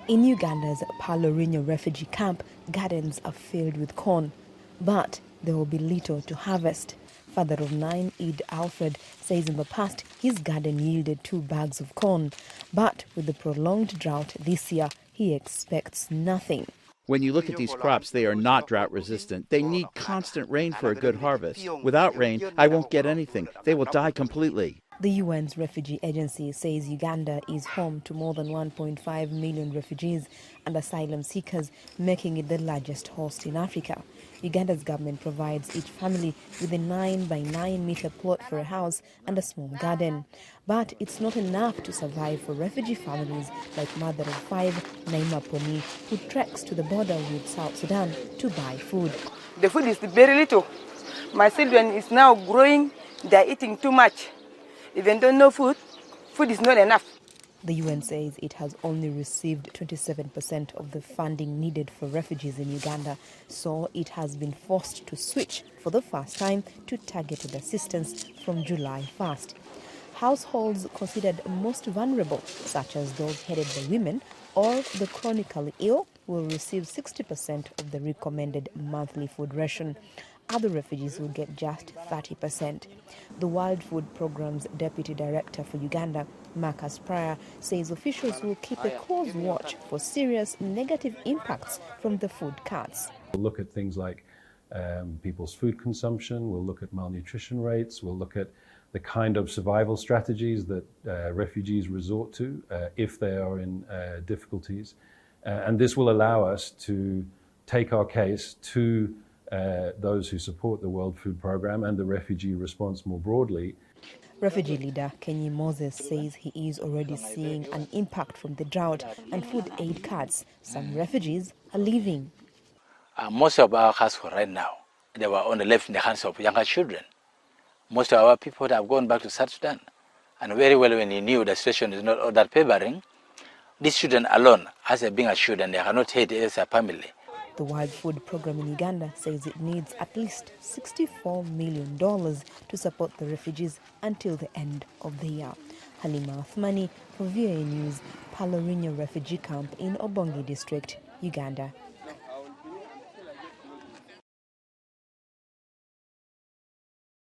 In Uganda's Palorinya refugee camp, gardens are filled with corn, but there will be little to harvest. Father of 9, Eid Alfred, says in the past his garden yielded 2 bags of corn, but with the prolonged drought this year, he expects nothing. When you look at these crops, they are not drought resistant. They need constant rain for a good harvest. Without rain, I won't get anything. They will die completely. The UN's refugee agency says Uganda is home to more than 1.5 million refugees and asylum seekers, making it the largest host in Africa. Uganda's government provides each family with a 9 by 9 meter plot for a house and a small garden. But it's not enough to survive for refugee families like mother of 5, Naima Poni, who treks to the border with South Sudan to buy food. The food is very little. My children is now growing. They're eating too much. Even though no food, food is not enough. The UN says it has only received 27% of the funding needed for refugees in Uganda, so it has been forced to switch for the first time to targeted assistance from July 1st. Households considered most vulnerable, such as those headed by women or the chronically ill, will receive 60% of the recommended monthly food ration. Other refugees will get just 30%. The World Food Programme's Deputy Director for Uganda, Marcus Pryor, says officials will keep a close watch for serious negative impacts from the food cuts. We'll look at things like people's food consumption, we'll look at malnutrition rates, we'll look at the kind of survival strategies that refugees resort to if they are in difficulties. And this will allow us to take our case to those who support the World Food Programme and the refugee response more broadly. Refugee leader Kenyi Moses says he is already seeing an impact from the drought and food aid cuts. Some refugees are leaving. Most of our households right now, they were only left in the hands of younger children. Most of our people have gone back to South Sudan. And very well when he knew the situation is not all that favoring, these children alone, as they're being assured, and they cannot hate as a family. The World Food Programme in Uganda says it needs at least $64 million to support the refugees until the end of the year. Halima Athmani for VOA News, Palorinya Refugee Camp in Obongi District, Uganda.